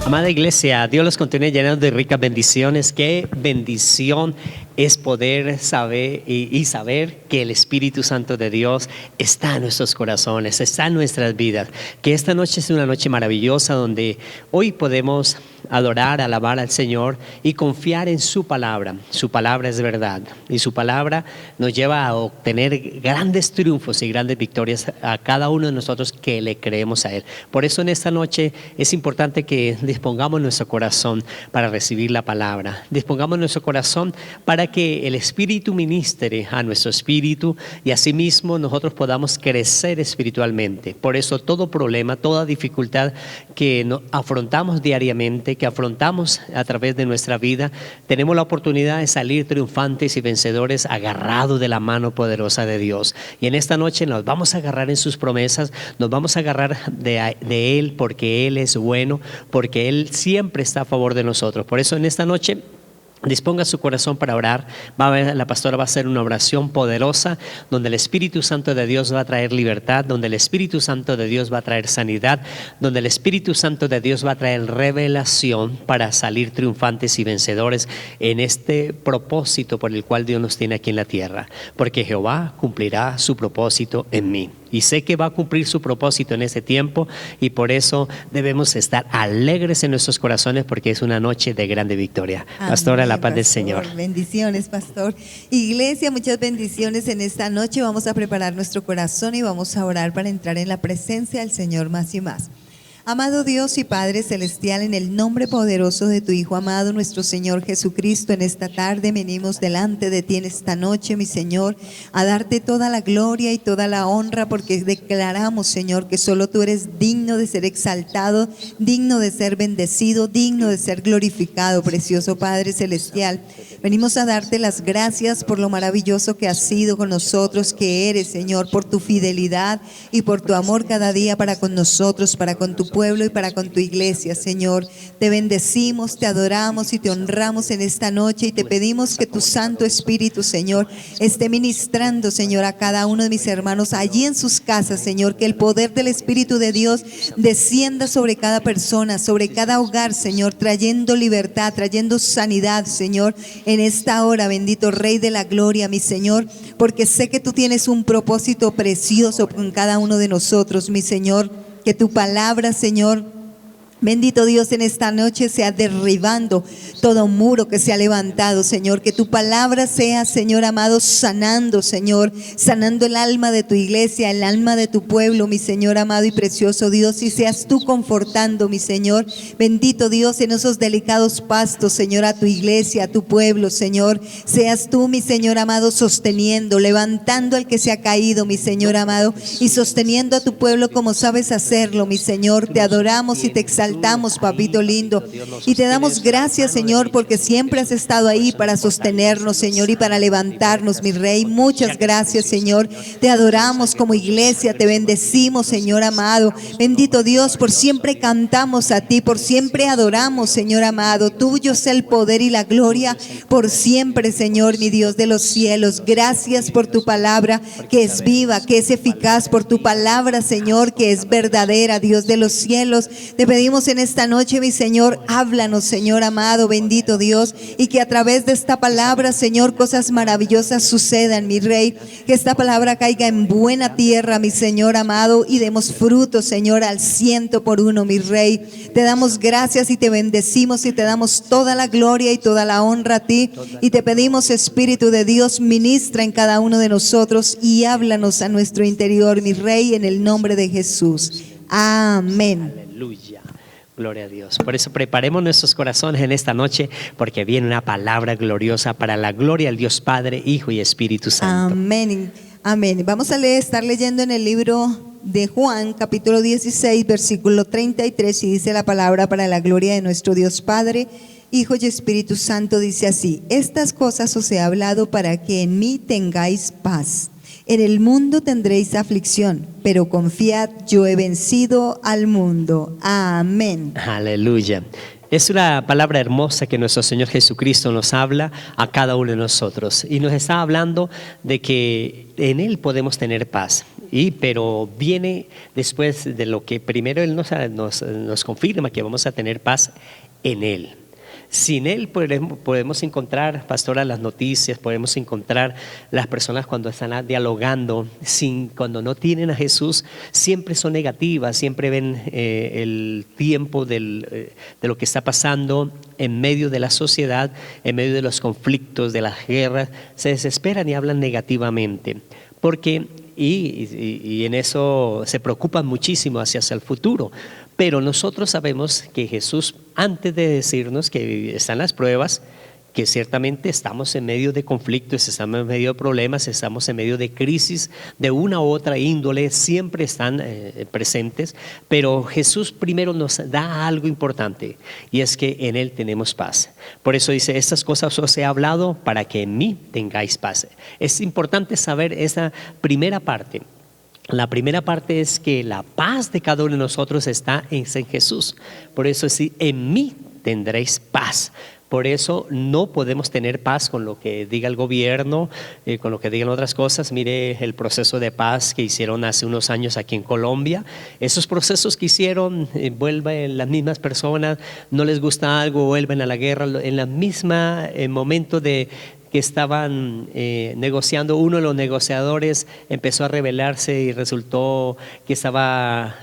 Amada iglesia, Dios los continúe llenando de ricas bendiciones. Qué bendición es poder saber y saber que el Espíritu Santo de Dios está en nuestros corazones, está en nuestras vidas. Que esta noche es una noche maravillosa donde hoy podemos adorar, alabar al Señor y confiar en su palabra. Su palabra es verdad y su palabra nos lleva a obtener grandes triunfos y grandes victorias a cada uno de nosotros que le creemos a Él. Por eso en esta noche es importante que dispongamos nuestro corazón para recibir la palabra. Dispongamos nuestro corazón para que el Espíritu ministre a nuestro espíritu y asimismo nosotros podamos crecer espiritualmente. Por eso todo problema, toda dificultad que afrontamos diariamente, que afrontamos a través de nuestra vida, tenemos la oportunidad de salir triunfantes y vencedores agarrados de la mano poderosa de Dios. Y en esta noche nos vamos a agarrar en sus promesas, nos vamos a agarrar de Él porque Él es bueno, porque Él siempre está a favor de nosotros. Por eso en esta noche disponga su corazón para orar. La pastora va a hacer una oración poderosa donde el Espíritu Santo de Dios va a traer libertad, donde el Espíritu Santo de Dios va a traer sanidad, donde el Espíritu Santo de Dios va a traer revelación para salir triunfantes y vencedores en este propósito por el cual Dios nos tiene aquí en la tierra. Porque Jehová cumplirá su propósito en mí. Y sé que va a cumplir su propósito en este tiempo y por eso debemos estar alegres en nuestros corazones porque es una noche de grande victoria. Amén, pastora, la paz del Señor. Bendiciones, pastor. Iglesia, muchas bendiciones en esta noche. Vamos a preparar nuestro corazón y vamos a orar para entrar en la presencia del Señor más y más. Amado Dios y Padre Celestial, en el nombre poderoso de tu Hijo amado, nuestro Señor Jesucristo, en esta tarde venimos delante de ti en esta noche, mi Señor, a darte toda la gloria y toda la honra, porque declaramos, Señor, que solo tú eres digno de ser exaltado, digno de ser bendecido, digno de ser glorificado, precioso Padre Celestial. Venimos a darte las gracias por lo maravilloso que has sido con nosotros, que eres, Señor, por tu fidelidad y por tu amor cada día para con nosotros, para con tu pueblo y para con tu iglesia, Señor. Te bendecimos, te adoramos y te honramos en esta noche y te pedimos que tu Santo Espíritu, Señor, esté ministrando, Señor, a cada uno de mis hermanos allí en sus casas, Señor, que el poder del Espíritu de Dios descienda sobre cada persona, sobre cada hogar, Señor, trayendo libertad, trayendo sanidad, Señor, en esta hora, bendito Rey de la Gloria, mi Señor, porque sé que tú tienes un propósito precioso con cada uno de nosotros, mi Señor. Que tu palabra, Señor, bendito Dios, en esta noche sea derribando todo muro que se ha levantado, Señor. Que tu palabra sea, Señor amado, sanando, Señor, sanando el alma de tu iglesia, el alma de tu pueblo, mi Señor amado y precioso Dios. Y seas tú confortando, mi Señor, bendito Dios, en esos delicados pastos, Señor, a tu iglesia, a tu pueblo, Señor. Seas tú, mi Señor amado, sosteniendo, levantando al que se ha caído, mi Señor amado, y sosteniendo a tu pueblo como sabes hacerlo, mi Señor. Te adoramos y te exaltamos, papito lindo, y te damos gracias, Señor, porque siempre has estado ahí para sostenernos, Señor, y para levantarnos, mi Rey. Muchas gracias, Señor. Te adoramos como iglesia, te bendecimos, Señor amado. Bendito Dios, por siempre cantamos a ti, por siempre adoramos, Señor amado. Tuyo es el poder y la gloria por siempre, Señor, mi Dios de los cielos. Gracias por tu palabra que es viva, que es eficaz, por tu palabra, Señor, que es verdadera, Dios de los cielos. Te pedimos en esta noche, mi Señor, háblanos, Señor amado, bendito Dios, y que a través de esta palabra, Señor, cosas maravillosas sucedan, mi Rey. Que esta palabra caiga en buena tierra, mi Señor amado, y demos fruto, Señor, al 100%, mi Rey. Te damos gracias y te bendecimos y te damos toda la gloria y toda la honra a ti. Y te pedimos, Espíritu de Dios, ministra en cada uno de nosotros y háblanos a nuestro interior, mi Rey, en el nombre de Jesús. Amén. Aleluya. Gloria a Dios. Por eso preparemos nuestros corazones en esta noche, porque viene una palabra gloriosa para la gloria del Dios Padre, Hijo y Espíritu Santo. Amén. Amén. Vamos a estar leyendo en el libro de Juan, capítulo 16, versículo 33, y dice la palabra para la gloria de nuestro Dios Padre, Hijo y Espíritu Santo. Dice así: estas cosas os he hablado para que en mí tengáis paz. En el mundo tendréis aflicción, pero confiad, yo he vencido al mundo. Amén. Aleluya. Es una palabra hermosa que nuestro Señor Jesucristo nos habla a cada uno de nosotros y nos está hablando de que en Él podemos tener paz. pero viene después de lo que primero Él nos confirma que vamos a tener paz en Él. Sin Él podemos encontrar, pastora, las noticias, podemos encontrar las personas cuando están dialogando, cuando no tienen a Jesús, siempre son negativas, siempre ven el tiempo de lo que está pasando en medio de la sociedad, en medio de los conflictos, de las guerras, se desesperan y hablan negativamente. Porque y en eso se preocupan muchísimo hacia el futuro. Pero nosotros sabemos que Jesús, antes de decirnos que están las pruebas, que ciertamente estamos en medio de conflictos, estamos en medio de problemas, estamos en medio de crisis de una u otra índole, siempre están presentes, pero Jesús primero nos da algo importante, y es que en Él tenemos paz. Por eso dice, estas cosas os he hablado para que en mí tengáis paz. Es importante saber esa primera parte. La primera parte es que la paz de cada uno de nosotros está en Jesús. Por eso sí, en mí tendréis paz. Por eso no podemos tener paz con lo que diga el gobierno, con lo que digan otras cosas. Mire el proceso de paz que hicieron hace unos años aquí en Colombia. Esos procesos que hicieron, vuelven las mismas personas, no les gusta algo, vuelven a la guerra. En la misma momento de que estaban negociando, uno de los negociadores empezó a rebelarse y resultó que estaba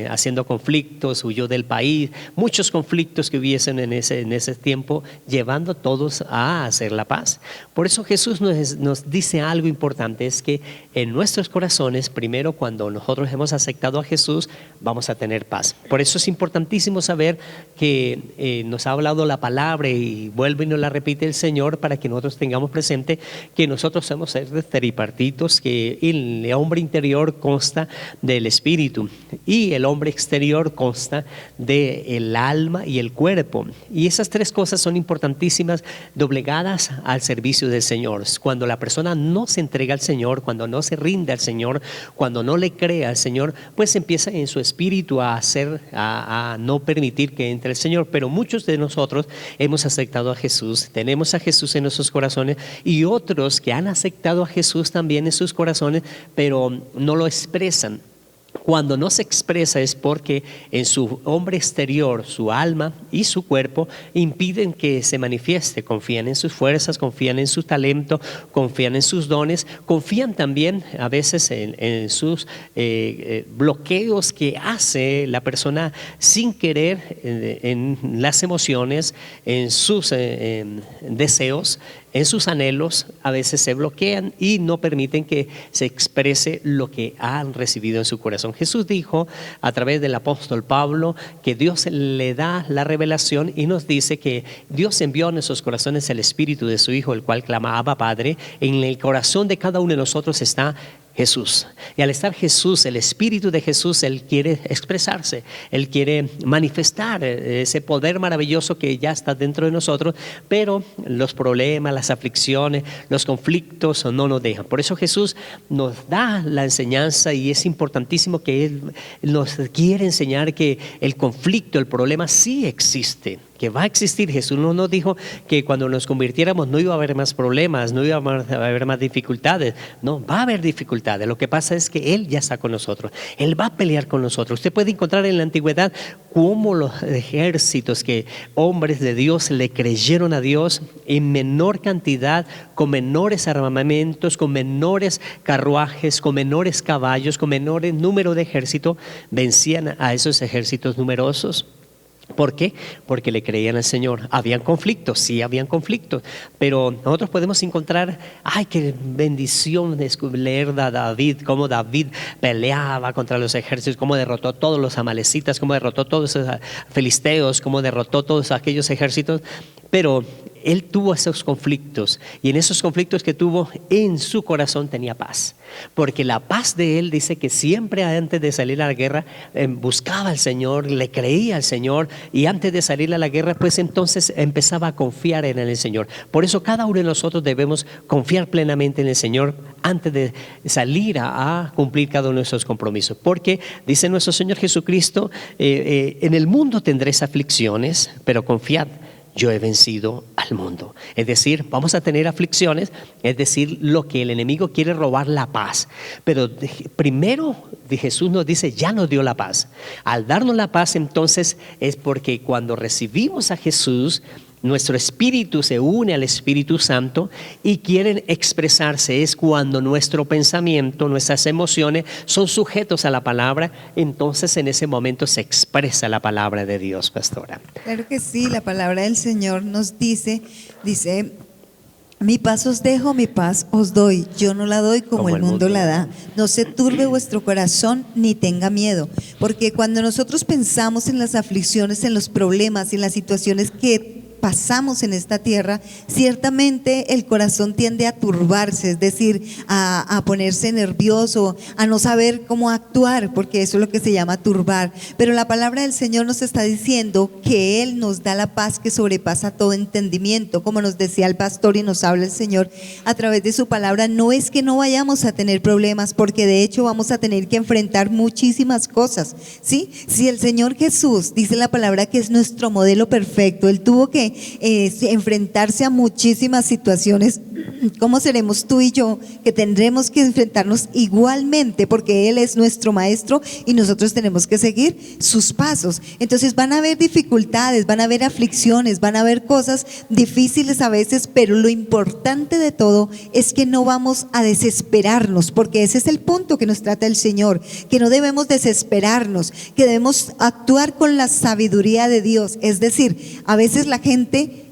haciendo conflictos, huyó del país, muchos conflictos que hubiesen en ese tiempo, llevando a todos a hacer la paz. Por eso Jesús nos dice algo importante, es que en nuestros corazones, primero cuando nosotros hemos aceptado a Jesús, vamos a tener paz. Por eso es importantísimo saber que nos ha hablado la palabra y vuelve y nos la repite el Señor para que nosotros tengamos presente que nosotros somos seres tripartitos, que el hombre interior consta del espíritu y el hombre exterior consta del alma y el cuerpo, y esas tres cosas son importantísimas, doblegadas al servicio del Señor. Cuando la persona no se entrega al Señor, cuando no se rinde al Señor, cuando no le cree al Señor, pues empieza en su espíritu a no permitir que entre el Señor. Pero muchos de nosotros hemos aceptado a Jesús, tenemos a Jesús en nuestros corazones, y otros que han aceptado a Jesús también en sus corazones, pero no lo expresan. Cuando no se expresa es porque en su hombre exterior, su alma y su cuerpo impiden que se manifieste. Confían en sus fuerzas, confían en su talento, confían en sus dones, confían también a veces en sus bloqueos que hace la persona sin querer, en las emociones, en sus deseos, en sus anhelos. A veces se bloquean y no permiten que se exprese lo que han recibido en su corazón. Jesús dijo a través del apóstol Pablo que Dios le da la revelación y nos dice que Dios envió a nuestros corazones el Espíritu de su Hijo, el cual clama Abba Padre. En el corazón de cada uno de nosotros está Jesús, y al estar Jesús, el Espíritu de Jesús, Él quiere expresarse, Él quiere manifestar ese poder maravilloso que ya está dentro de nosotros, pero los problemas, las aflicciones, los conflictos no nos dejan. Por eso Jesús nos da la enseñanza, y es importantísimo que Él nos quiere enseñar que el conflicto, el problema sí existe, que va a existir. Jesús no nos dijo que cuando nos convirtiéramos no iba a haber más problemas, no iba a haber más dificultades. No, va a haber dificultades. Lo que pasa es que Él ya está con nosotros. Él va a pelear con nosotros. Usted puede encontrar en la antigüedad cómo los ejércitos, que hombres de Dios le creyeron a Dios en menor cantidad, con menores armamentos, con menores carruajes, con menores caballos, con menores número de ejército, vencían a esos ejércitos numerosos. ¿Por qué? Porque le creían al Señor. Habían conflictos, sí habían conflictos, pero nosotros podemos encontrar, ¡ay, qué bendición leer a David! Cómo David peleaba contra los ejércitos, cómo derrotó a todos los amalecitas, cómo derrotó a todos esos filisteos, cómo derrotó a todos aquellos ejércitos. Pero él tuvo esos conflictos, y en esos conflictos que tuvo, en su corazón tenía paz, porque la paz de él dice que siempre antes de salir a la guerra buscaba al Señor, le creía al Señor, y antes de salir a la guerra pues entonces empezaba a confiar en el Señor. Por eso cada uno de nosotros debemos confiar plenamente en el Señor antes de salir a cumplir cada uno de esos compromisos, porque dice nuestro Señor Jesucristo, en el mundo tendréis aflicciones, pero confiad, yo he vencido al mundo. Es decir, vamos a tener aflicciones, es decir, lo que el enemigo quiere robar la paz. Pero primero Jesús nos dice, ya nos dio la paz. Al darnos la paz, entonces es porque cuando recibimos a Jesús, nuestro espíritu se une al Espíritu Santo y quieren expresarse. Es cuando nuestro pensamiento, nuestras emociones son sujetos a la palabra. Entonces en ese momento se expresa la palabra de Dios, pastora. Claro que sí, la palabra del Señor nos dice, mi paz os dejo, mi paz os doy. Yo no la doy como el mundo la da. No se turbe vuestro corazón ni tenga miedo. Porque cuando nosotros pensamos en las aflicciones, en los problemas, en las situaciones que pasamos en esta tierra, ciertamente el corazón tiende a turbarse, es decir, a ponerse nervioso, a no saber cómo actuar, porque eso es lo que se llama turbar. Pero la palabra del Señor nos está diciendo que Él nos da la paz que sobrepasa todo entendimiento, como nos decía el pastor y nos habla el Señor a través de su palabra. No es que no vayamos a tener problemas, porque de hecho vamos a tener que enfrentar muchísimas cosas, ¿sí? Si el Señor Jesús, dice la palabra, que es nuestro modelo perfecto, Él tuvo que enfrentarse a muchísimas situaciones, ¿cómo seremos tú y yo que tendremos que enfrentarnos igualmente? Porque Él es nuestro maestro y nosotros tenemos que seguir sus pasos. Entonces van a haber dificultades, van a haber aflicciones, van a haber cosas difíciles a veces, pero lo importante de todo es que no vamos a desesperarnos, porque ese es el punto que nos trata el Señor, que no debemos desesperarnos, que debemos actuar con la sabiduría de Dios. Es decir, a veces la gente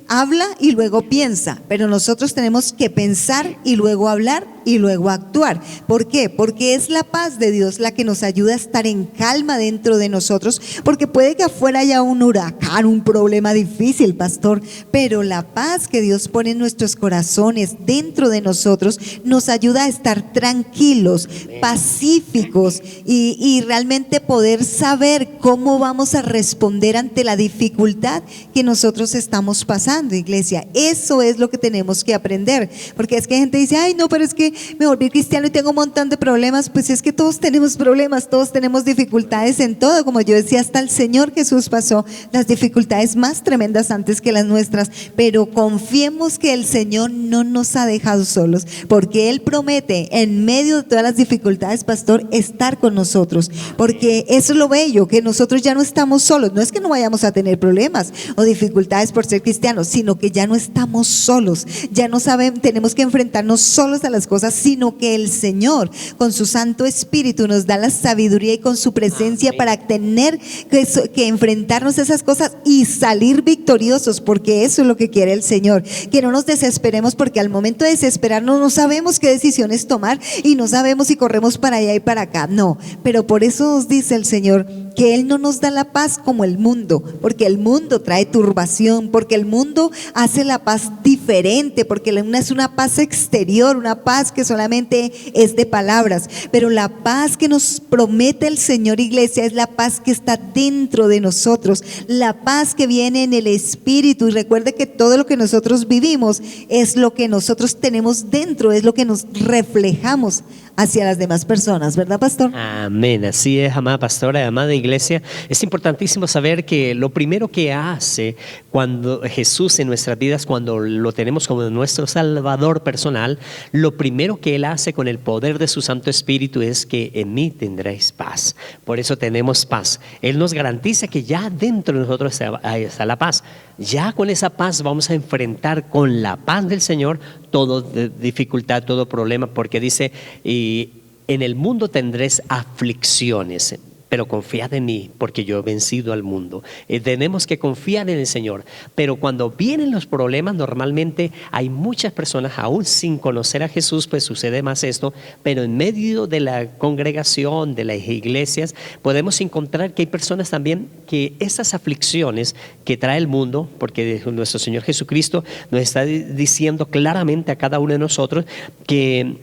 habla y luego piensa, pero nosotros tenemos que pensar y luego hablar y luego actuar. ¿Por qué? Porque es la paz de Dios la que nos ayuda a estar en calma dentro de nosotros, porque puede que afuera haya un huracán, un problema difícil, pastor, pero la paz que Dios pone en nuestros corazones, dentro de nosotros, nos ayuda a estar tranquilos, pacíficos y realmente poder saber cómo vamos a responder ante la dificultad que nosotros estamos pasando, iglesia. Eso es lo que tenemos que aprender, porque es que gente dice, ay no, pero es que me volví cristiano y tengo un montón de problemas. Pues es que todos tenemos problemas, todos tenemos dificultades en todo. Como yo decía, hasta el Señor Jesús pasó las dificultades más tremendas antes que las nuestras, pero confiemos que el Señor no nos ha dejado solos, porque Él promete en medio de todas las dificultades, pastor, estar con nosotros, porque eso es lo bello, que nosotros ya no estamos solos. No es que no vayamos a tener problemas o dificultades por ser cristianos, sino que ya no estamos solos, ya no sabemos, tenemos que enfrentarnos solos a las cosas, sino que el Señor con su Santo Espíritu nos da la sabiduría y con su presencia para tener que enfrentarnos a esas cosas y salir victoriosos, porque eso es lo que quiere el Señor, que no nos desesperemos, porque al momento de desesperarnos no sabemos qué decisiones tomar y no sabemos si corremos para allá y para acá. No, pero por eso nos dice el Señor que Él no nos da la paz como el mundo, porque el mundo trae turbación, porque el mundo hace la paz diferente, porque es una paz exterior, una paz que solamente es de palabras, pero la paz que nos promete el Señor, iglesia, es la paz que está dentro de nosotros, la paz que viene en el Espíritu. Y recuerde que todo lo que nosotros vivimos es lo que nosotros tenemos dentro, es lo que nos reflejamos hacia las demás personas, ¿verdad, pastor? Amén, así es, amada pastora, amada iglesia. Es importantísimo saber que lo primero que hace cuando Jesús en nuestras vidas, cuando lo tenemos como nuestro Salvador personal, lo primero que Él hace con el poder de su Santo Espíritu es que en mí tendréis paz. Por eso tenemos paz. Él nos garantiza que ya dentro de nosotros está la paz. Ya con esa paz vamos a enfrentar con la paz del Señor toda dificultad, todo problema, porque dice, y en el mundo tendréis aflicciones, pero confiad en mí, porque yo he vencido al mundo. Tenemos que confiar en el Señor, pero cuando vienen los problemas, normalmente hay muchas personas, aún sin conocer a Jesús, pues sucede más esto, pero en medio de la congregación, de las iglesias, podemos encontrar que hay personas también que esas aflicciones que trae el mundo, porque nuestro Señor Jesucristo nos está diciendo claramente a cada uno de nosotros que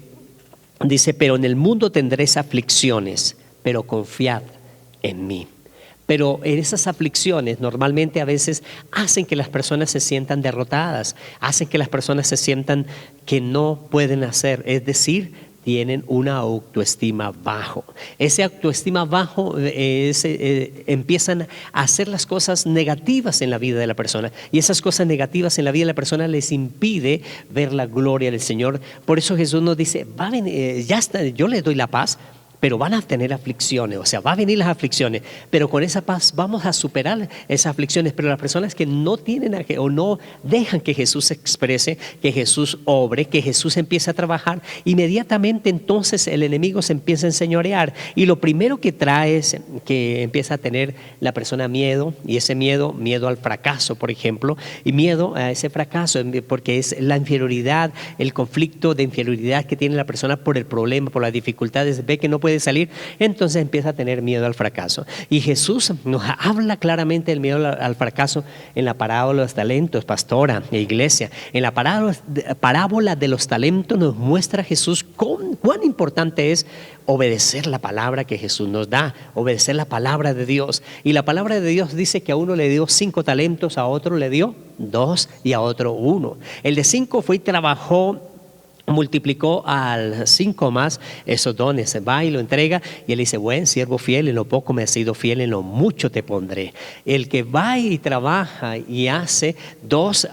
dice, pero en el mundo tendréis aflicciones, pero confiad en mí. Pero en esas aflicciones normalmente a veces hacen que las personas se sientan derrotadas, hacen que las personas se sientan que no pueden hacer, es decir, tienen una autoestima bajo. Ese autoestima bajo empiezan a hacer las cosas negativas en la vida de la persona, y esas cosas negativas en la vida de la persona les impide ver la gloria del Señor. Por eso Jesús nos dice, va a venir, ya está, yo les doy la paz, pero van a tener aflicciones, o sea, va a venir las aflicciones, pero con esa paz vamos a superar esas aflicciones. Pero las personas que no tienen o no dejan que Jesús se exprese, que Jesús obre, que Jesús empiece a trabajar, inmediatamente entonces el enemigo se empieza a enseñorear, y lo primero que trae es que empieza a tener la persona miedo, y ese miedo al fracaso, por ejemplo, y miedo a ese fracaso porque es la inferioridad, el conflicto de inferioridad que tiene la persona por el problema, por las dificultades, ve que no puede salir, entonces empieza a tener miedo al fracaso. Y Jesús nos habla claramente del miedo al fracaso en la parábola de los talentos, pastora e iglesia. En la parábola de los talentos nos muestra Jesús cuán importante es obedecer la palabra que Jesús nos da, obedecer la palabra de Dios. Y la palabra de Dios dice que a uno le dio 5 talentos, a otro le dio 2 y a otro 1. El de 5 fue y trabajó, multiplicó al 5 más esos dones, va y lo entrega, y él dice, buen siervo fiel, en lo poco me has sido fiel, en lo mucho te pondré. El que va y trabaja y hace 2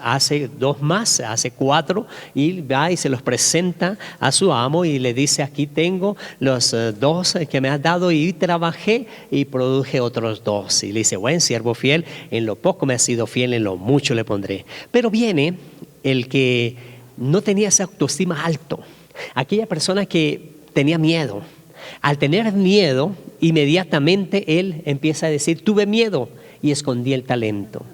más, hace 4, y va y se los presenta a su amo y le dice, aquí tengo los 2 que me has dado, y trabajé y produje otros 2. Y le dice, buen siervo fiel, en lo poco me has sido fiel, en lo mucho le pondré. Pero viene el que no tenía esa autoestima alto, aquella persona que tenía miedo. Al tener miedo, inmediatamente él empieza a decir, tuve miedo y escondí el talento,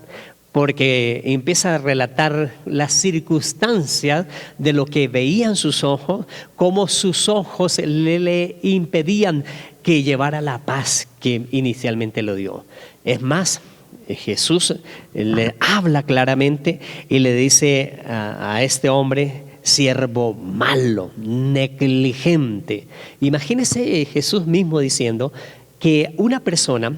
porque empieza a relatar las circunstancias de lo que veían sus ojos, cómo sus ojos le impedían que llevara la paz que inicialmente lo dio. Es más, Jesús le habla claramente y le dice a este hombre, siervo malo, negligente. Imagínese Jesús mismo diciendo que una persona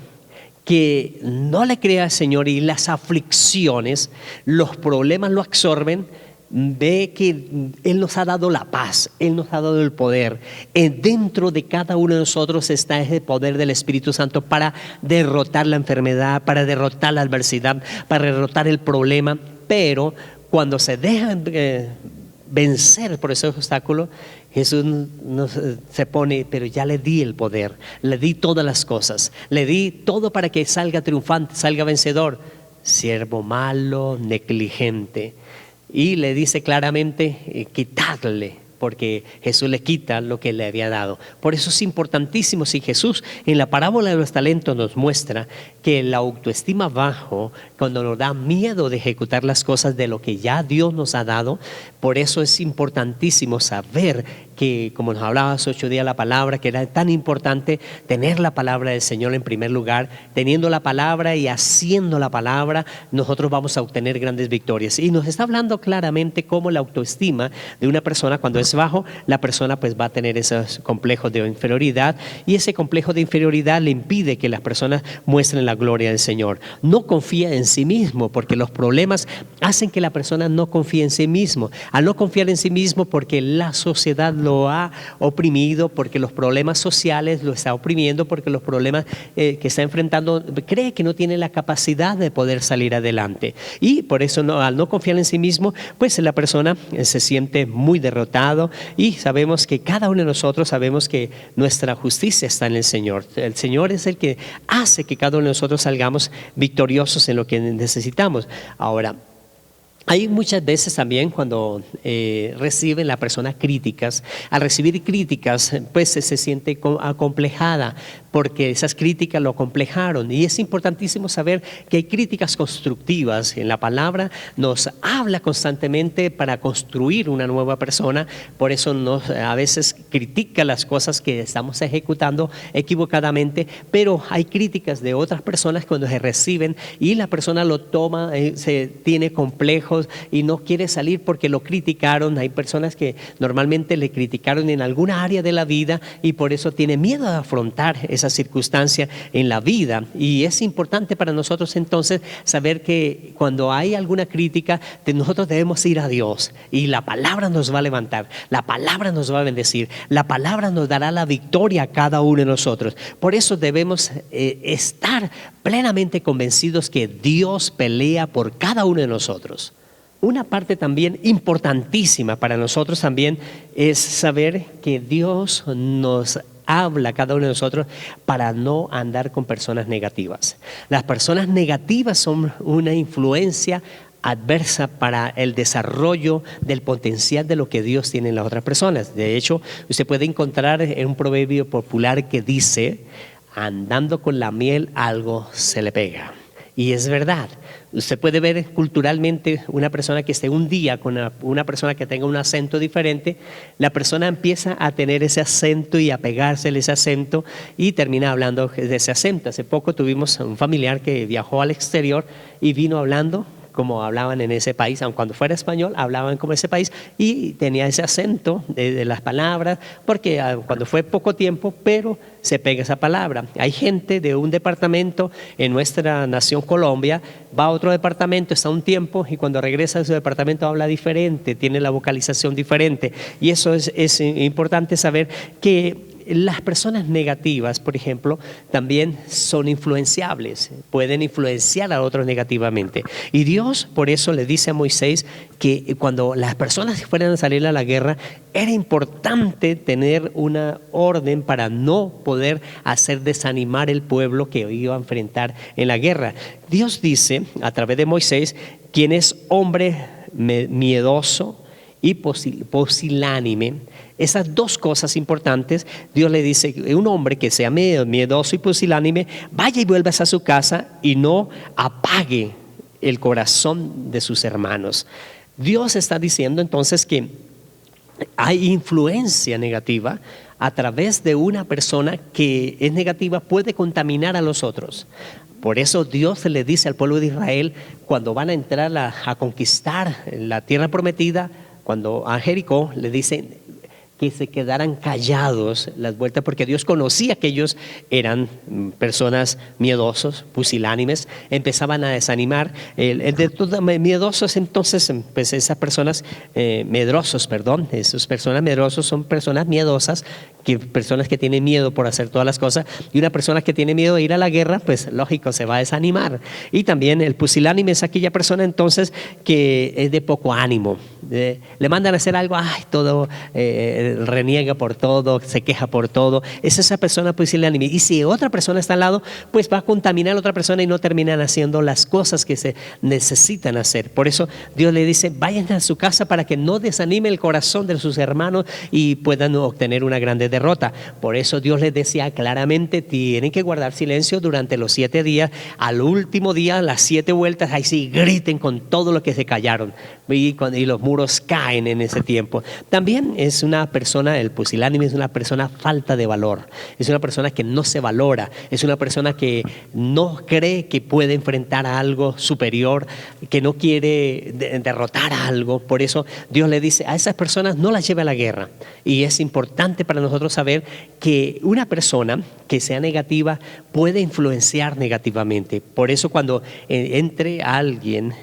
que no le crea al Señor y las aflicciones, los problemas lo absorben, ve que Él nos ha dado la paz, Él nos ha dado el poder. Dentro de cada uno de nosotros está ese poder del Espíritu Santo para derrotar la enfermedad, para derrotar la adversidad, para derrotar el problema. Pero cuando se dejan vencer por ese obstáculo, Jesús se pone, pero ya le di el poder, le di todas las cosas, le di todo para que salga triunfante, salga vencedor. Siervo malo, negligente. Y le dice claramente, quitadle, porque Jesús le quita lo que le había dado. Por eso es importantísimo, si Jesús en la parábola de los talentos nos muestra que la autoestima bajo, cuando nos da miedo de ejecutar las cosas de lo que ya Dios nos ha dado, por eso es importantísimo saber que, como nos hablaba hace 8 días la palabra, que era tan importante tener la palabra del Señor en primer lugar. Teniendo la palabra y haciendo la palabra, nosotros vamos a obtener grandes victorias. Y nos está hablando claramente cómo la autoestima de una persona, cuando es bajo, la persona pues va a tener esos complejos de inferioridad, y ese complejo de inferioridad le impide que las personas muestren la gloria del Señor. No confía en sí mismo, porque los problemas hacen que la persona no confíe en sí mismo. Al no confiar en sí mismo, porque la sociedad lo ha oprimido, porque los problemas sociales lo está oprimiendo, porque los problemas que está enfrentando, cree que no tiene la capacidad de poder salir adelante, y por eso al no confiar en sí mismo, pues la persona se siente muy derrotado. Y sabemos que cada uno de nosotros sabemos que nuestra justicia está en el Señor. El Señor es el que hace que cada uno de nosotros salgamos victoriosos en lo que necesitamos. Ahora, hay muchas veces también cuando reciben la persona críticas. Al recibir críticas, pues se siente acomplejada, porque esas críticas lo acomplejaron. Y es importantísimo saber que hay críticas constructivas. En la palabra nos habla constantemente para construir una nueva persona. Por eso a veces critica las cosas que estamos ejecutando equivocadamente, pero hay críticas de otras personas cuando se reciben y la persona lo toma, se tiene complejos y no quiere salir porque lo criticaron. Hay personas que normalmente le criticaron en alguna área de la vida y por eso tiene miedo de afrontar esas esa circunstancia en la vida. Y es importante para nosotros entonces saber que cuando hay alguna crítica, nosotros debemos ir a Dios y la palabra nos va a levantar, la palabra nos va a bendecir, la palabra nos dará la victoria a cada uno de nosotros. Por eso debemos estar plenamente convencidos que Dios pelea por cada uno de nosotros. Una parte también importantísima para nosotros también es saber que Dios nos habla a cada uno de nosotros para no andar con personas negativas. Las personas negativas son una influencia adversa para el desarrollo del potencial de lo que Dios tiene en las otras personas. De hecho, usted puede encontrar en un proverbio popular que dice: andando con la miel algo se le pega. Y es verdad. Usted puede ver culturalmente una persona que esté un día con una persona que tenga un acento diferente, la persona empieza a tener ese acento y a pegarse ese acento y termina hablando de ese acento. Hace poco tuvimos un familiar que viajó al exterior y vino hablando como hablaban en ese país, aun cuando fuera español, hablaban como ese país y tenía ese acento de las palabras, porque cuando fue poco tiempo, pero se pega esa palabra. Hay gente de un departamento en nuestra nación Colombia, va a otro departamento, está un tiempo y cuando regresa a su departamento habla diferente, tiene la vocalización diferente. Y eso es importante saber que las personas negativas, por ejemplo, también son influenciables, pueden influenciar a otros negativamente. Y Dios por eso le dice a Moisés que cuando las personas fueran a salir a la guerra, era importante tener una orden para no poder hacer desanimar el pueblo que iba a enfrentar en la guerra. Dios dice a través de Moisés: quien es hombre miedoso y pusilánime. Esas dos cosas importantes, Dios le dice: un hombre que sea miedoso y pusilánime, vaya y vuelvas a su casa y no apague el corazón de sus hermanos. Dios está diciendo entonces que hay influencia negativa a través de una persona que es negativa, puede contaminar a los otros. Por eso Dios le dice al pueblo de Israel, cuando van a entrar a conquistar la tierra prometida, cuando a Jericó le dicen que se quedaran callados las vueltas, porque Dios conocía que ellos eran personas miedosos, pusilánimes, empezaban a desanimar. Miedosos, entonces, pues esas personas esas personas medrosos son personas miedosas, personas que tienen miedo por hacer todas las cosas, y una persona que tiene miedo de ir a la guerra, pues lógico, se va a desanimar. Y también el pusilánime es aquella persona entonces que es de poco ánimo, le mandan a hacer algo, todo reniega por todo, se queja por todo. Es esa persona pusilánime. Y si otra persona está al lado, pues va a contaminar a otra persona y no terminan haciendo las cosas que se necesitan hacer. Por eso Dios le dice: vayan a su casa para que no desanime el corazón de sus hermanos y puedan obtener una grande derrota. Por eso Dios les decía claramente: tienen que guardar silencio durante los 7 días. Al último día, las 7 vueltas, ahí sí griten con todo lo que se callaron, y los muros caen en ese tiempo. También es una persona, el pusilánime es una persona falta de valor, es una persona que no se valora, es una persona que no cree que puede enfrentar a algo superior, que no quiere derrotar a algo. Por eso Dios le dice: a esas personas no las lleve a la guerra. Y es importante para nosotros saber que una persona que sea negativa puede influenciar negativamente. Por eso cuando entre alguien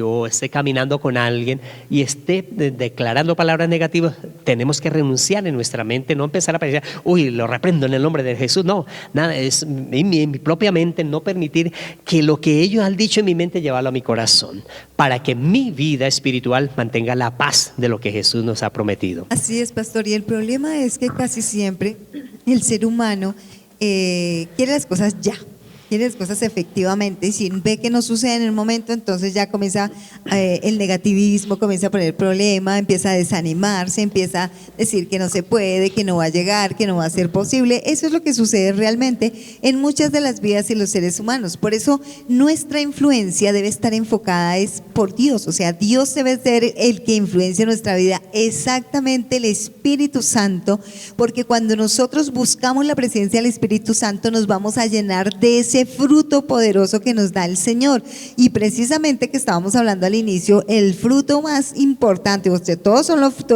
o esté caminando con alguien y esté declarando palabras negativas, tenemos que renunciar en nuestra mente, no empezar a pensar: uy, lo reprendo en el nombre de Jesús. No, nada, es en mi propia mente, no permitir que lo que ellos han dicho en mi mente llevarlo a mi corazón, para que mi vida espiritual mantenga la paz de lo que Jesús nos ha prometido. Así es, pastor, y el problema es que casi siempre el ser humano quiere las cosas ya. Quiere las cosas efectivamente, y si ve que no sucede en el momento, entonces ya comienza el negativismo, comienza a poner problema, empieza a desanimarse, empieza a decir que no se puede, que no va a llegar, que no va a ser posible. Eso es lo que sucede realmente en muchas de las vidas de los seres humanos. Por eso nuestra influencia debe estar enfocada es por Dios, o sea, Dios debe ser el que influencia nuestra vida, exactamente el Espíritu Santo, porque cuando nosotros buscamos la presencia del Espíritu Santo nos vamos a llenar de ese fruto poderoso que nos da el Señor. Y precisamente que estábamos hablando al inicio, el fruto más importante, todo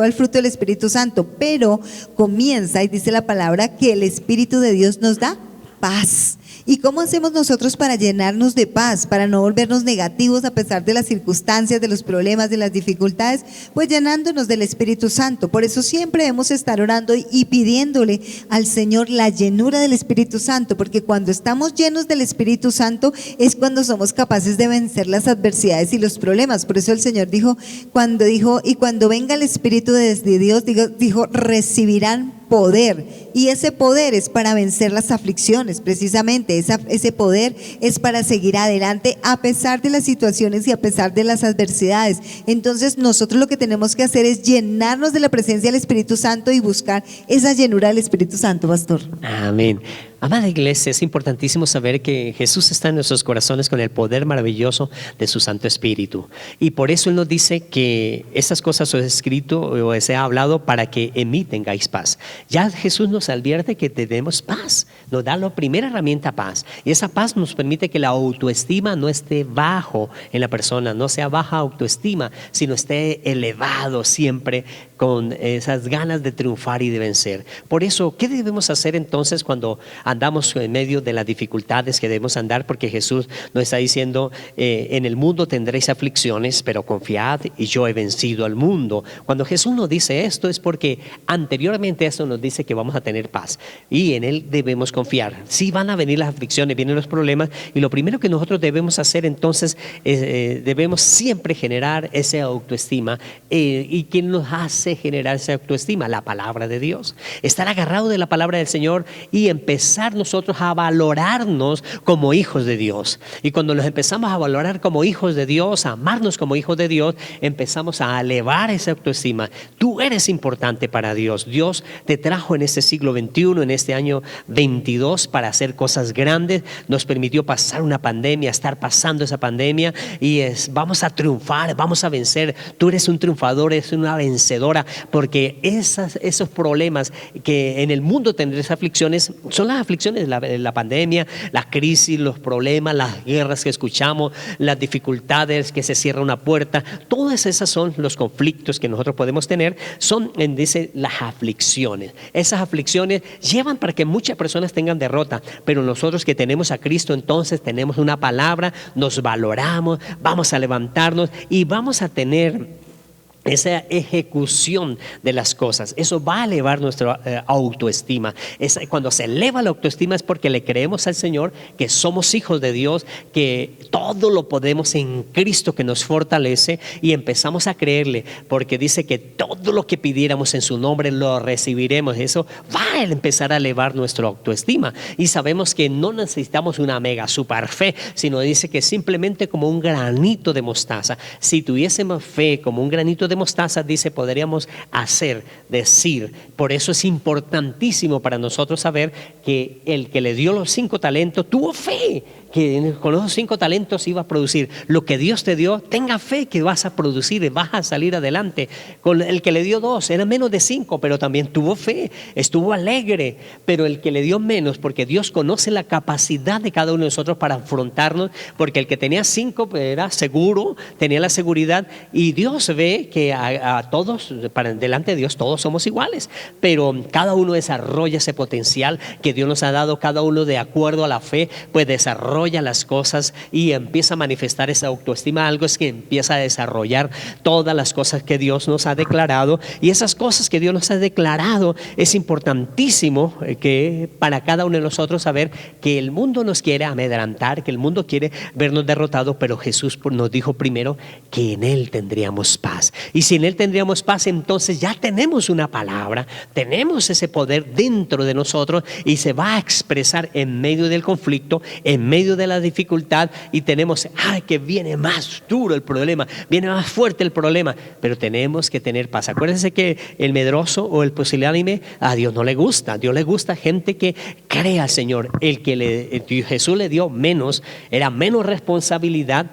el fruto del Espíritu Santo, pero comienza y dice la palabra que el Espíritu de Dios nos da paz. ¿Y cómo hacemos nosotros para llenarnos de paz, para no volvernos negativos a pesar de las circunstancias, de los problemas, de las dificultades? Pues llenándonos del Espíritu Santo. Por eso siempre debemos estar orando y pidiéndole al Señor la llenura del Espíritu Santo, porque cuando estamos llenos del Espíritu Santo es cuando somos capaces de vencer las adversidades y los problemas. Por eso el Señor dijo, y cuando venga el Espíritu de Dios, dijo, recibirán poder, y ese poder es para vencer las aflicciones, precisamente ese poder es para seguir adelante a pesar de las situaciones y a pesar de las adversidades. Entonces nosotros lo que tenemos que hacer es llenarnos de la presencia del Espíritu Santo y buscar esa llenura del Espíritu Santo, pastor. Amén. Amada iglesia, es importantísimo saber que Jesús está en nuestros corazones con el poder maravilloso de su Santo Espíritu. Y por eso Él nos dice que estas cosas os he escrito o os he hablado para que en mí tengáis paz. Ya Jesús nos advierte que tenemos paz. Nos da la primera herramienta, paz. Y esa paz nos permite que la autoestima no esté bajo en la persona, no sea baja autoestima, sino esté elevado siempre con esas ganas de triunfar y de vencer. Por eso, ¿qué debemos hacer entonces cuando andamos en medio de las dificultades que debemos andar? Porque Jesús nos está diciendo, en el mundo tendréis aflicciones, pero confiad y yo he vencido al mundo. Cuando Jesús nos dice esto es porque anteriormente esto nos dice que vamos a tener paz y en Él debemos confiar. Sí van a venir las aflicciones, vienen los problemas, y lo primero que nosotros debemos hacer entonces debemos siempre generar esa autoestima. ¿Y quién nos hace generar esa autoestima? La palabra de Dios. Estar agarrado de la palabra del Señor y empezar nosotros a valorarnos como hijos de Dios. Y cuando nos empezamos a valorar como hijos de Dios, a amarnos como hijos de Dios, empezamos a elevar esa autoestima. Tú eres importante para Dios. Dios te trajo en este siglo XXI, en este año 22, para hacer cosas grandes. Nos permitió pasar una pandemia, estar pasando esa pandemia, y vamos a triunfar, vamos a vencer. Tú eres un triunfador, eres una vencedora, porque esos problemas que en el mundo tendrás aflicciones, son las aflicciones, la pandemia, la crisis, los problemas, las guerras que escuchamos, las dificultades, que se cierra una puerta. Todas esas son los conflictos que nosotros podemos tener, son, dice, las aflicciones. Esas aflicciones llevan para que muchas personas tengan derrota, pero nosotros que tenemos a Cristo, entonces tenemos una palabra, nos valoramos, vamos a levantarnos y vamos a tener esa ejecución de las cosas. Eso va a elevar nuestra autoestima. Cuando se eleva la autoestima es porque le creemos al Señor que somos hijos de Dios, que todo lo podemos en Cristo que nos fortalece, y empezamos a creerle, porque dice que todo lo que pidiéramos en su nombre lo recibiremos. Eso va a empezar a elevar nuestra autoestima, y sabemos que no necesitamos una mega super fe, sino dice que simplemente como un granito de mostaza. Si tuviésemos fe como un granito de mostaza, dice, podríamos decir. Por eso es importantísimo para nosotros saber que el que le dio los 5 talentos tuvo fe, que con los 5 talentos iba a producir. Lo que Dios te dio, tenga fe que vas a producir, vas a salir adelante. Con el que le dio 2, era menos de 5, pero también tuvo fe, estuvo alegre. Pero el que le dio menos, porque Dios conoce la capacidad de cada uno de nosotros para afrontarnos, porque el que tenía 5 era seguro, tenía la seguridad, y Dios ve que a todos, delante de Dios todos somos iguales, pero cada uno desarrolla ese potencial que Dios nos ha dado, cada uno de acuerdo a la fe, pues desarrolla las cosas y empieza a manifestar esa autoestima. Algo es que empieza a desarrollar todas las cosas que Dios nos ha declarado, y esas cosas que Dios nos ha declarado es importantísimo que para cada uno de nosotros saber que el mundo nos quiere amedrentar, que el mundo quiere vernos derrotados, pero Jesús nos dijo primero que en Él tendríamos paz. Y si en Él tendríamos paz, entonces ya tenemos una palabra, tenemos ese poder dentro de nosotros, y se va a expresar en medio del conflicto, en medio de la dificultad, y tenemos, que viene más duro el problema, viene más fuerte el problema, pero tenemos que tener paz. Acuérdense que el medroso o el pusilánime a Dios no le gusta. A Dios le gusta gente que cree al Señor. Jesús le dio menos, era menos responsabilidad,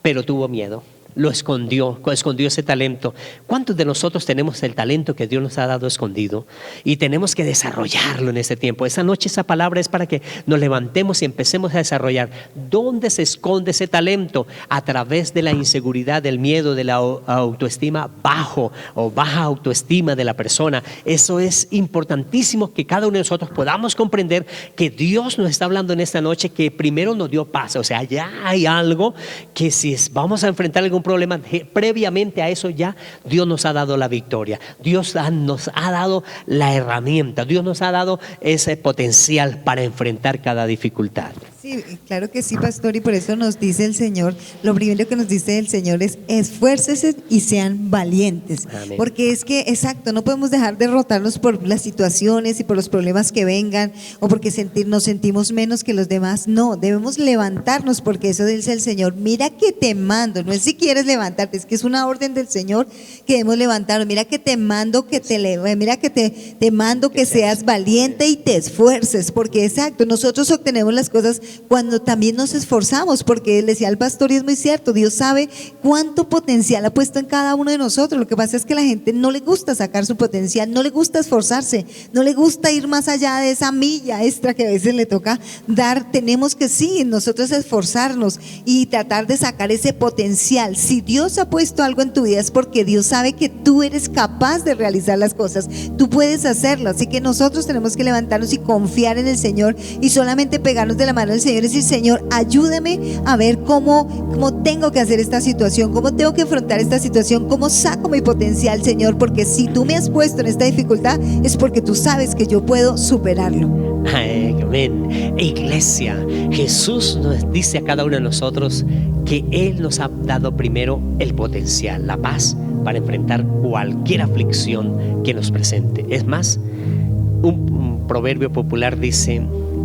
pero tuvo miedo. lo escondió ese talento. ¿Cuántos de nosotros tenemos el talento que Dios nos ha dado escondido? Y tenemos que desarrollarlo en este tiempo. Esa noche esa palabra es para que nos levantemos y empecemos a desarrollar. ¿Dónde se esconde ese talento? A través de la inseguridad, del miedo, de la autoestima baja autoestima de la persona. Eso es importantísimo, que cada uno de nosotros podamos comprender que Dios nos está hablando en esta noche, que primero nos dio paz. O sea, ya hay algo que si vamos a enfrentar algún problema, previamente a eso ya Dios nos ha dado la victoria. Dios nos ha dado la herramienta. Dios nos ha dado ese potencial para enfrentar cada dificultad. Sí, claro que sí, pastor, y por eso nos dice el Señor, lo primero que nos dice el Señor es: esfuércense y sean valientes. Amén. Porque es que, exacto, no podemos dejar derrotarnos por las situaciones y por los problemas que vengan, o porque nos sentimos menos que los demás. No, debemos levantarnos, porque eso dice el Señor: mira que te mando. No es si quieres levantarte, es que es una orden del Señor que debemos levantarnos. Mira que te mando que te mando que seas valiente y te esfuerces, porque exacto, nosotros obtenemos las cosas cuando también nos esforzamos, porque decía el pastor, y es muy cierto, Dios sabe cuánto potencial ha puesto en cada uno de nosotros. Lo que pasa es que a la gente no le gusta sacar su potencial, no le gusta esforzarse, no le gusta ir más allá de esa milla extra que a veces le toca dar. Tenemos que nosotros esforzarnos y tratar de sacar ese potencial. Si Dios ha puesto algo en tu vida, es porque Dios sabe que tú eres capaz de realizar las cosas, tú puedes hacerlo. Así que nosotros tenemos que levantarnos y confiar en el Señor, y solamente pegarnos de la mano del Señor y decir: Señor, ayúdame a ver cómo tengo que hacer esta situación, cómo tengo que afrontar esta situación, cómo saco mi potencial, Señor, porque si tú me has puesto en esta dificultad es porque tú sabes que yo puedo superarlo. Amén. Iglesia, Jesús nos dice a cada uno de nosotros que Él nos ha dado primero el potencial, la paz, para enfrentar cualquier aflicción que nos presente. Es más, un proverbio popular dice: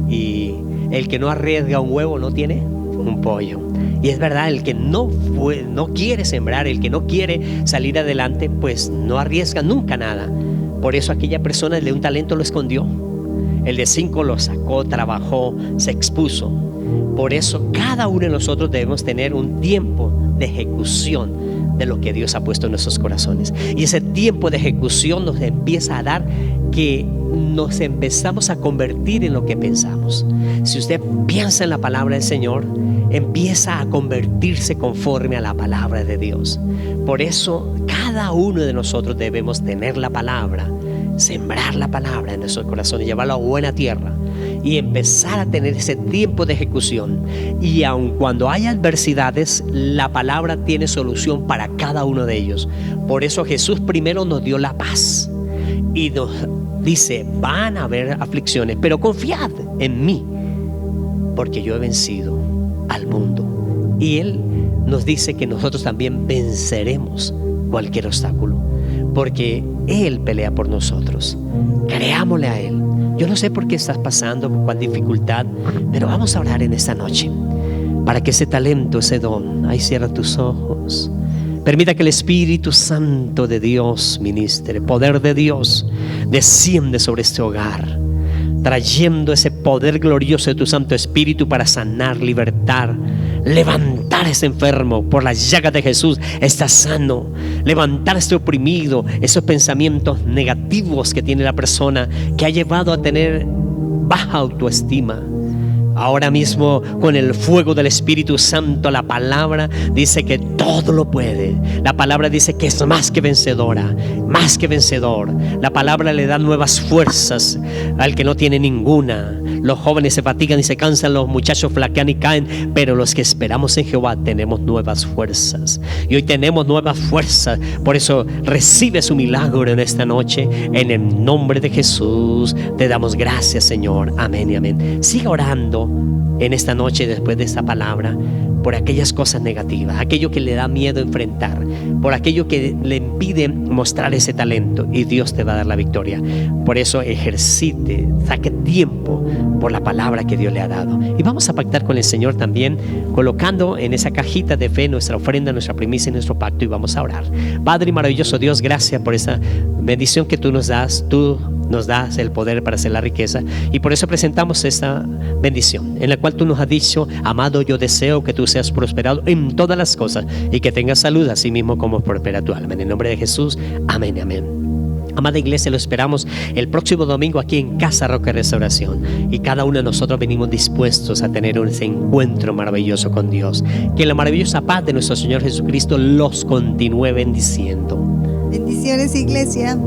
y el que no arriesga un huevo no tiene un pollo. Y es verdad, el que no quiere sembrar, el que no quiere salir adelante, pues no arriesga nunca nada. Por eso aquella persona, el de un talento, lo escondió. El de 5 lo sacó, trabajó, se expuso. Por eso cada uno de nosotros debemos tener un tiempo de ejecución de lo que Dios ha puesto en nuestros corazones. Y ese tiempo de ejecución nos empieza a dar que nos empezamos a convertir en lo que pensamos. Si usted piensa en la palabra del Señor, empieza a convertirse conforme a la palabra de Dios. Por eso cada uno de nosotros debemos tener la palabra, sembrar la palabra en nuestros corazones, llevarla a buena tierra y empezar a tener ese tiempo de ejecución. Y aun cuando hay adversidades, la palabra tiene solución para cada uno de ellos. Por eso Jesús primero nos dio la paz y nos dice: van a haber aflicciones, pero confiad en mí, porque yo he vencido al mundo. Y Él nos dice que nosotros también venceremos cualquier obstáculo, porque Él pelea por nosotros. Creámosle a Él. Yo no sé por qué estás pasando, por cuál dificultad, pero vamos a orar en esta noche para que ese talento, ese don, ahí cierra tus ojos. Permita que el Espíritu Santo de Dios ministre. Poder de Dios desciende sobre este hogar, trayendo ese poder glorioso de tu Santo Espíritu para sanar, libertar, levantar a ese enfermo. Por las llagas de Jesús está sano. Levantar a este oprimido, esos pensamientos negativos que tiene la persona, que ha llevado a tener baja autoestima. Ahora mismo, con el fuego del Espíritu Santo, la palabra dice que todo lo puede. La palabra dice que es más que vencedora, más que vencedor. La palabra le da nuevas fuerzas al que no tiene ninguna. Los jóvenes se fatigan y se cansan, los muchachos flaquean y caen, pero los que esperamos en Jehová tenemos nuevas fuerzas. Y hoy tenemos nuevas fuerzas. Por eso recibe su milagro en esta noche. En el nombre de Jesús te damos gracias, Señor. Amén y amén. Siga orando en esta noche, después de esta palabra, por aquellas cosas negativas, aquello que le da miedo enfrentar, por aquello que le impide mostrar ese talento, y Dios te va a dar la victoria. Por eso ejercite, saque tiempo por la palabra que Dios le ha dado. Y vamos a pactar con el Señor también, colocando en esa cajita de fe nuestra ofrenda, nuestra primicia y nuestro pacto, y vamos a orar. Padre y maravilloso Dios, gracias por esa bendición que tú nos das. Tú nos das el poder para hacer la riqueza, y por eso presentamos esta bendición en la cual tú nos has dicho: amado, yo deseo que tú seas prosperado en todas las cosas y que tengas salud, así mismo como prospera tu alma. En el nombre de Jesús, amén, amén. Amada iglesia, lo esperamos el próximo domingo aquí en Casa Roca de Restauración, y cada uno de nosotros venimos dispuestos a tener ese encuentro maravilloso con Dios. Que la maravillosa paz de nuestro Señor Jesucristo los continúe bendiciendo. Bendiciones, iglesia.